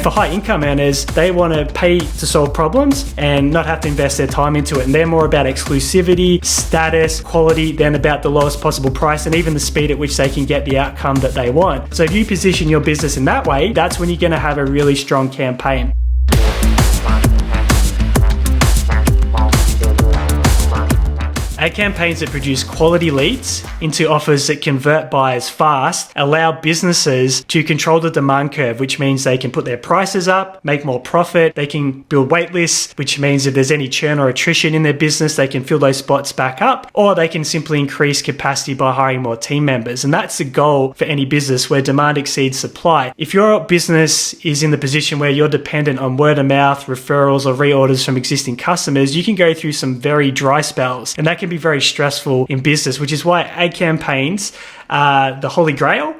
for high income earners, they want to pay to solve problems and not have to invest their time into it. And they're more about exclusivity, status, quality than about the lowest possible price and even the speed at which they can get the outcome that they want. So if you position your business in that way, that's when you're going to have a really strong campaign. Ad campaigns that produce quality leads into offers that convert buyers fast allow businesses to control the demand curve, which means they can put their prices up, make more profit, they can build wait lists, which means if there's any churn or attrition in their business, they can fill those spots back up, or they can simply increase capacity by hiring more team members. And that's the goal for any business where demand exceeds supply. If your business is in the position where you're dependent on word of mouth, referrals, or reorders from existing customers, you can go through some very dry spells, and that can be very stressful in business, which is why ad campaigns are the holy grail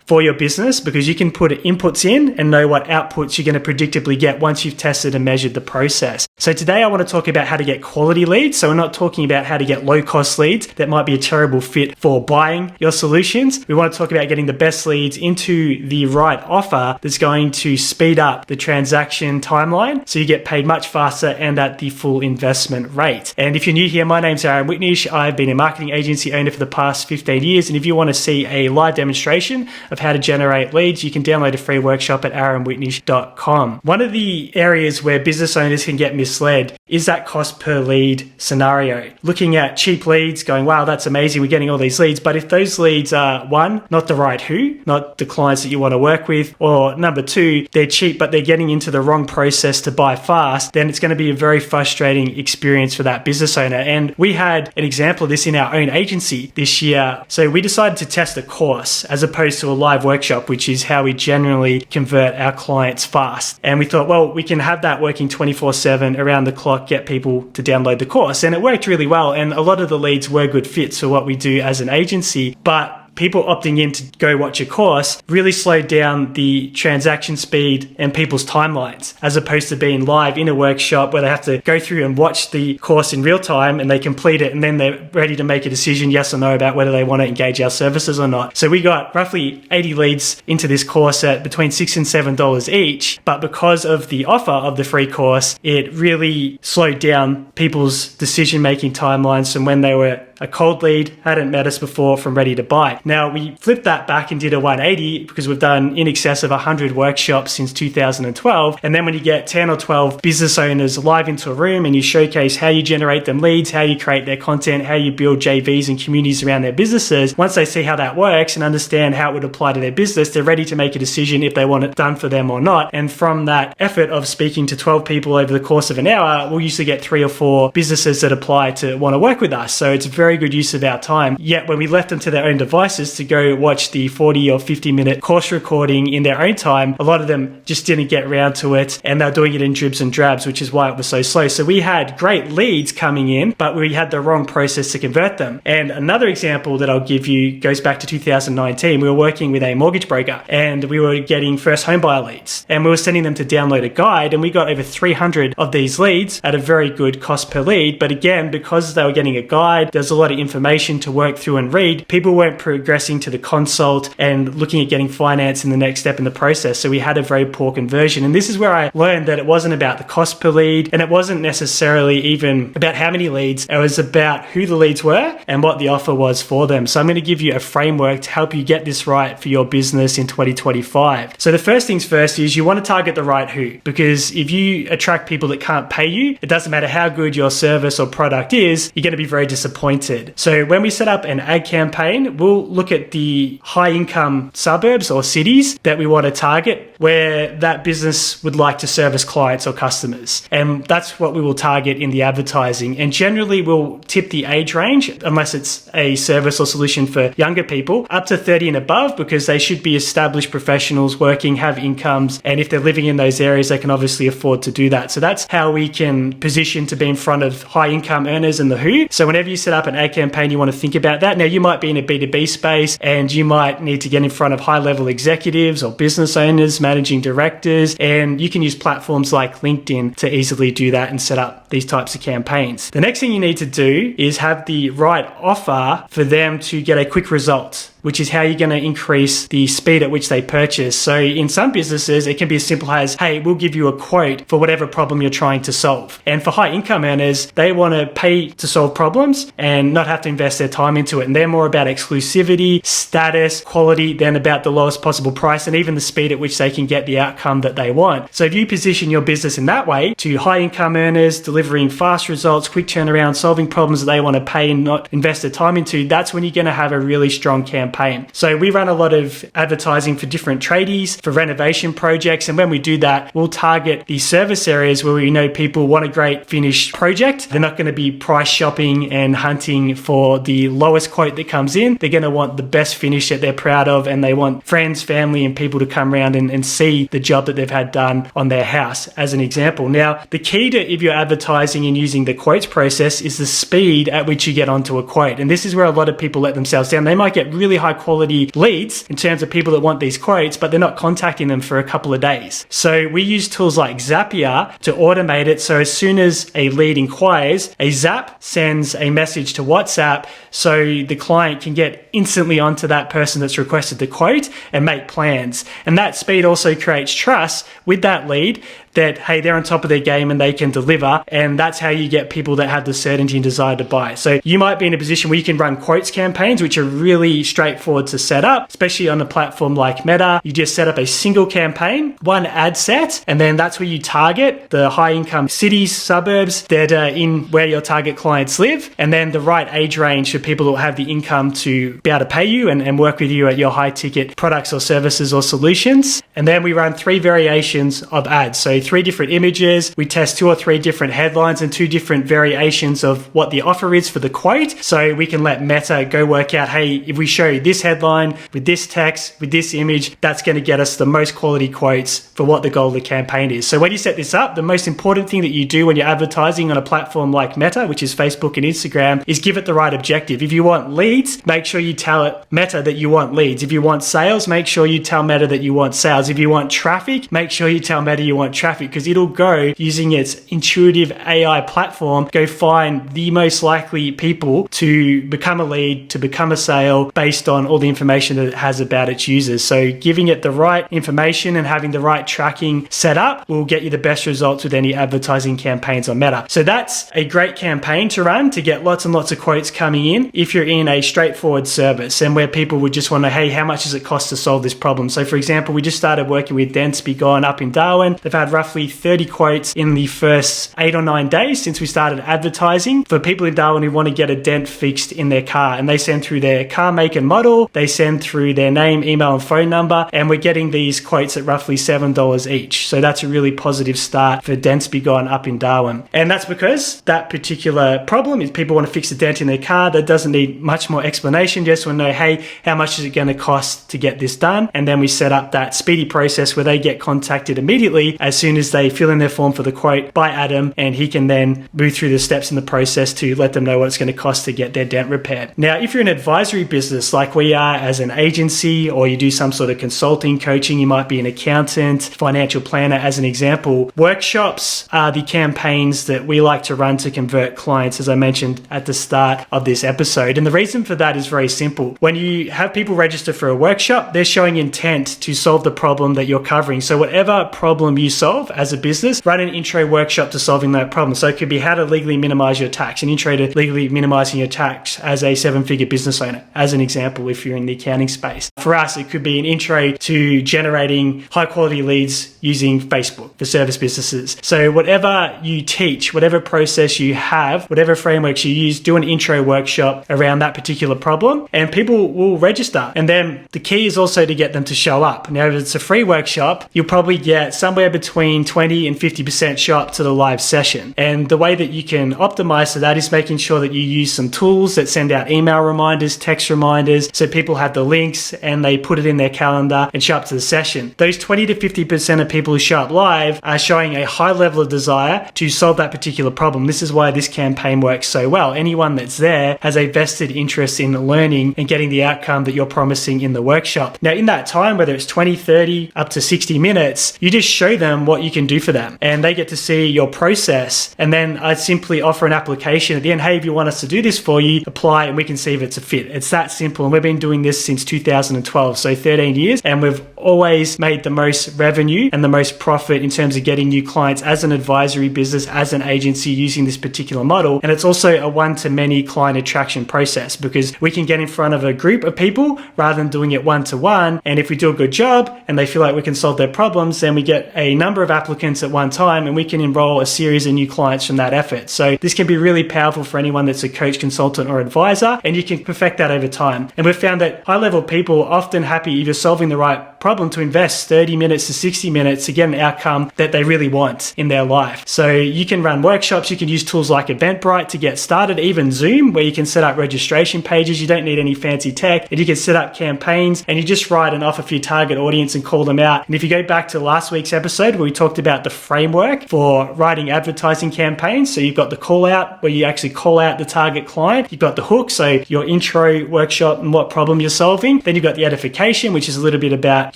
for your business, because you can put inputs in and know what outputs you're going to predictably get once you've tested and measured the process. So today I want to talk about how to get quality leads. So we're not talking about how to get low cost leads that might be a terrible fit for buying your solutions. We want to talk about getting the best leads into the right offer that's going to speed up the transaction timeline so you get paid much faster and at the full investment rate. And if you're new here, my name's Aaron Witnish. I've been a marketing agency owner for the past 15 years. And if you want to see a live demonstration of how to generate leads, you can download a free workshop at aaronwitnish.com. One of the areas where business owners can get misled is that cost per lead scenario. Looking at cheap leads, going, wow, that's amazing, we're getting all these leads. But if those leads are one, not the right who, not the clients that you want to work with, or number two, they're cheap, but they're getting into the wrong process to buy fast, then it's going to be a very frustrating experience for that business owner. And we had an example of this in our own agency this year. So we decided to test a course as opposed to a live workshop, which is how we generally convert our clients fast. And we thought, well, we can have that working 24/7 around the clock, get people to download the course. And it worked really well. And a lot of the leads were good fits for what we do as an agency. But people opting in to go watch a course really slowed down the transaction speed and people's timelines, as opposed to being live in a workshop where they have to go through and watch the course in real time and they complete it and then they're ready to make a decision, yes or no, about whether they want to engage our services or not. So we got roughly 80 leads into this course at between $6 and $7 each, but because of the offer of the free course, it really slowed down people's decision-making timelines from when they were a cold lead, hadn't met us before, from ready to buy. Now, we flipped that back and did a 180 because we've done in excess of 100 workshops since 2012. And then when you get 10 or 12 business owners live into a room and you showcase how you generate them leads, how you create their content, how you build JVs and communities around their businesses, once they see how that works and understand how it would apply to their business, they're ready to make a decision if they want it done for them or not. And from that effort of speaking to 12 people over the course of an hour, we'll usually get 3 or 4 businesses that apply to want to work with us. So it's very good use of our time. Yet when we left them to their own devices to go watch the 40 or 50 minute course recording in their own time, a lot of them just didn't get around to it and they're doing it in dribs and drabs, which is why it was so slow. So we had great leads coming in, but we had the wrong process to convert them. And another example that I'll give you goes back to 2019. We were working with a mortgage broker and we were getting first home buyer leads and we were sending them to download a guide, and we got over 300 of these leads at a very good cost per lead. But again, because they were getting a guide, there's a lot of information to work through and read. People weren't progressing to the consult and looking at getting finance in the next step in the process. So we had a very poor conversion. And this is where I learned that it wasn't about the cost per lead, and it wasn't necessarily even about how many leads. It was about who the leads were and what the offer was for them. So I'm going to give you a framework to help you get this right for your business in 2025. So the first things first is you want to target the right who, because if you attract people that can't pay you, it doesn't matter how good your service or product is, you're going to be very disappointed. So when we set up an ad campaign, we'll look at the high income suburbs or cities that we want to target where that business would like to service clients or customers. And that's what we will target in the advertising. And generally we'll tip the age range, unless it's a service or solution for younger people, up to 30 and above, because they should be established professionals working, have incomes. And if they're living in those areas, they can obviously afford to do that. So that's how we can position to be in front of high income earners and the who. So whenever you set up an ad campaign, you want to think about that. Now, you might be in a B2B space and you might need to get in front of high level executives or business owners, managing directors, and you can use platforms like LinkedIn to easily do that and set up up these types of campaigns. The next thing you need to do is have the right offer for them to get a quick result, which is how you're going to increase the speed at which they purchase. So in some businesses, it can be as simple as, hey, we'll give you a quote for whatever problem you're trying to solve. And for high income earners, they want to pay to solve problems and not have to invest their time into it. And they're more about exclusivity, status, quality than about the lowest possible price and even the speed at which they can get the outcome that they want. So if you position your business in that way to high income earners, delivering fast results, quick turnaround, solving problems that they want to pay and not invest their time into, that's when you're going to have a really strong campaign. So we run a lot of advertising for different tradies, for renovation projects. And when we do that, we'll target the service areas where we know people want a great finished project. They're not going to be price shopping and hunting for the lowest quote that comes in. They're going to want the best finish that they're proud of, and they want friends, family, and people to come around and see the job that they've had done on their house, as an example. Now, the key to if you're advertising and using the quotes process is the speed at which you get onto a quote. And this is where a lot of people let themselves down. They might get really high quality leads in terms of people that want these quotes, but they're not contacting them for a couple of days. So we use tools like Zapier to automate it. So as soon as a lead inquires, a Zap sends a message to WhatsApp so the client can get instantly onto that person that's requested the quote and make plans. And that speed also creates trust with that lead that, hey, they're on top of their game and they can deliver. And that's how you get people that have the certainty and desire to buy. So you might be in a position where you can run quotes campaigns, which are really straightforward to set up, especially on a platform like Meta. You just set up a single campaign, one ad set, and then that's where you target the high income cities, suburbs that are in where your target clients live, and then the right age range for people that have the income to be able to pay you and work with you at your high ticket products or services or solutions. And then we run 3 variations of ads. So 3 different images. We test 2 or 3 different headlines and 2 different variations of what the offer is for the quote. So we can let Meta go work out, hey, if we show you this headline with this text, with this image, that's going to get us the most quality quotes for what the goal of the campaign is. So when you set this up, the most important thing that you do when you're advertising on a platform like Meta, which is Facebook and Instagram, is give it the right objective. If you want leads, make sure you tell it Meta that you want leads. If you want sales, make sure you tell Meta that you want sales. If you want traffic, make sure you tell Meta you want traffic, because it'll go, using its intuitive AI platform, go find the most likely people to become a lead, to become a sale based on all the information that it has about its users. So giving it the right information and having the right tracking set up will get you the best results with any advertising campaigns on Meta. So that's a great campaign to run to get lots and lots of quotes coming in if you're in a straightforward service and where people would just want to, hey, how much does it cost to solve this problem? So for example, we just started working with Dents Be Gone up in Darwin. They've had roughly 30 quotes in the first 8 or 9 days since we started advertising for people in Darwin who want to get a dent fixed in their car. And they send through their car make and model, they send through their name, email, and phone number, and we're getting these quotes at roughly $7 each. So that's a really positive start for Dents Be Gone up in Darwin. And that's because that particular problem is people want to fix a dent in their car. That doesn't need much more explanation. Just want to know, hey, how much is it going to cost to get this done? And then we set up that speedy process where they get contacted immediately as soon as they fill in their form for the quote by Adam, and he can then move through the steps in the process to let them know what it's going to cost to get their dent repaired. Now, if you're an advisory business like we are as an agency, or you do some sort of consulting, coaching, you might be an accountant, financial planner as an example, workshops are the campaigns that we like to run to convert clients, as I mentioned at the start of this episode. And the reason for that is very simple. When you have people register for a workshop, they're showing intent to solve the problem that you're covering. So whatever problem you solve as a business, run an intro workshop to solving that problem. So it could be how to legally minimize your tax, an intro to legally minimizing your tax as a 7-figure business owner, as an example, if you're in the accounting space. For us, it could be an intro to generating high quality leads using Facebook for service businesses. So whatever you teach, whatever process you have, whatever frameworks you use, do an intro workshop around that particular problem and people will register. And then the key is also to get them to show up. Now, if it's a free workshop, you'll probably get somewhere between 20 and 50% show up to the live session. And the way that you can optimize to that is making sure that you use some tools that send out email reminders, text reminders, so people have the links and they put it in their calendar and show up to the session. Those 20 to 50% of people who show up live are showing a high level of desire to solve that particular problem. This is why this campaign works so well. Anyone that's there has a vested interest in learning and getting the outcome that you're promising in the workshop. Now, in that time, whether it's 20, 30, up to 60 minutes, you just show them what what you can do for them, and they get to see your process. And then I simply offer an application at the end. Hey, if you want us to do this for you, apply and we can see if it's a fit. It's that simple. And we've been doing this since 2012, so 13 years, and we've always made the most revenue and the most profit in terms of getting new clients as an advisory business, as an agency, using this particular model. And it's also a one-to-many client attraction process, because we can get in front of a group of people rather than doing it one-to-one. And if we do a good job and they feel like we can solve their problems, then we get a number of applicants at one time and we can enroll a series of new clients from that effort. So this can be really powerful for anyone that's a coach, consultant, or advisor, and you can perfect that over time. And we've found that high-level people are often happy if you're solving the right problem to invest 30 minutes to 60 minutes to get an outcome that they really want in their life. So you can run workshops, you can use tools like Eventbrite to get started, even Zoom, where you can set up registration pages. You don't need any fancy tech, and you can set up campaigns, and you just write an offer for your target audience and call them out. And if you go back to last week's episode where we talked about the framework for writing advertising campaigns, so you've got the call out where you actually call out the target client, you've got the hook, so your intro workshop and what problem you're solving, then you've got the edification, which is a little bit about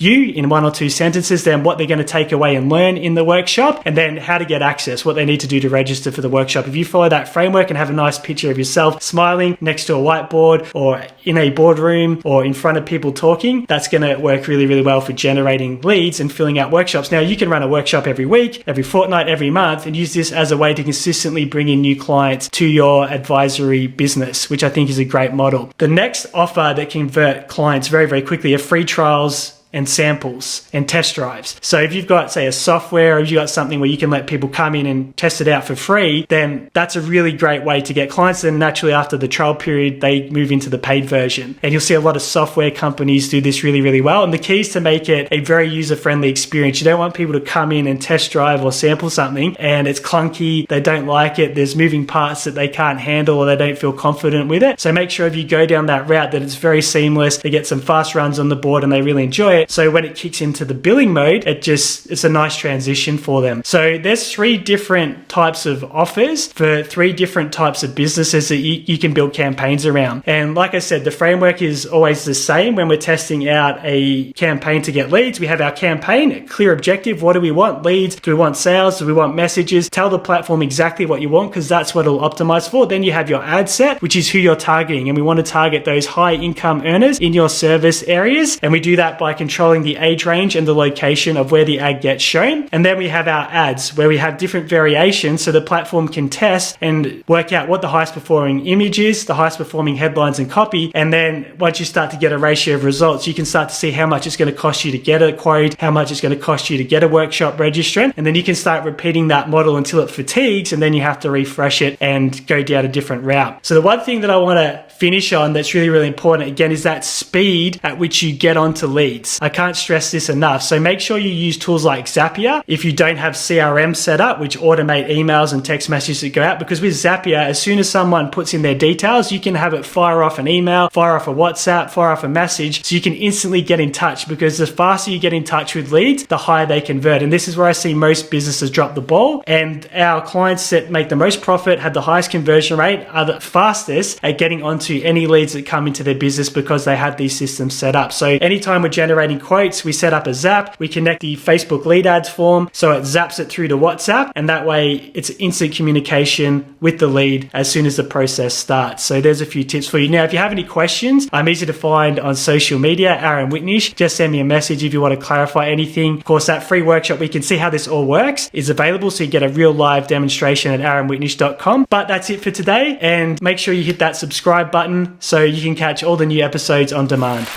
you in 1 or 2 sentences, then what they're going to take away and learn in the workshop, and then how to get access, what they need to do to register for the workshop. If you follow that framework and have a nice picture of yourself smiling next to a whiteboard or in a boardroom or in front of people talking, that's going to work really, really well for generating leads and filling out workshops. Now, you can run a workshop every week, every fortnight, every month, and use this as a way to consistently bring in new clients to your advisory business, which I think is a great model. The next offer that can convert clients very, very quickly are free trials and samples and test drives. So if you've got, say, a software, or if you've got something where you can let people come in and test it out for free, then that's a really great way to get clients. Then naturally after the trial period, they move into the paid version. And you'll see a lot of software companies do this really, really well. And the key is to make it a very user-friendly experience. You don't want people to come in and test drive or sample something and it's clunky, they don't like it, there's moving parts that they can't handle or they don't feel confident with it. So make sure if you go down that route that it's very seamless, they get some fast runs on the board and they really enjoy it. So when it kicks into the billing mode, it's a nice transition for them. So there's 3 different types of offers for 3 different types of businesses that you can build campaigns around. And like I said, the framework is always the same. When we're testing out a campaign to get leads, we have our campaign, a clear objective. What do we want? Leads? Do we want sales? Do we want messages? Tell the platform exactly what you want, because that's what it'll optimize for. Then you have your ad set, which is who you're targeting. And we want to target those high income earners in your service areas. And we do that by controlling the age range and the location of where the ad gets shown. And then we have our ads where we have different variations so the platform can test and work out what the highest performing image is, the highest performing headlines and copy. And then once you start to get a ratio of results, you can start to see how much it's going to cost you to get a quote, how much it's going to cost you to get a workshop registrant. And then you can start repeating that model until it fatigues, and then you have to refresh it and go down a different route. So the one thing that I want to finish on that's really, really important, again, is that speed at which you get onto leads. I can't stress this enough. So make sure you use tools like Zapier if you don't have CRM set up, which automate emails and text messages that go out, because with Zapier, as soon as someone puts in their details, you can have it fire off an email, fire off a WhatsApp, fire off a message, so you can instantly get in touch, because the faster you get in touch with leads, the higher they convert. And this is where I see most businesses drop the ball, and our clients that make the most profit, have the highest conversion rate, are the fastest at getting onto any leads that come into their business because they have these systems set up. So anytime we're generating quotes, we set up a Zap, we connect the Facebook lead ads form so it zaps it through to WhatsApp, and that way it's instant communication with the lead as soon as the process starts. So there's a few tips for you. Now, if you have any questions, I'm easy to find on social media, Aaron Witnish. Just send me a message if you want to clarify anything. Of course, that free workshop we can see how this all works is available, so you get a real live demonstration at aaronwitnish.com. But that's it for today, and make sure you hit that subscribe button so you can catch all the new episodes on demand.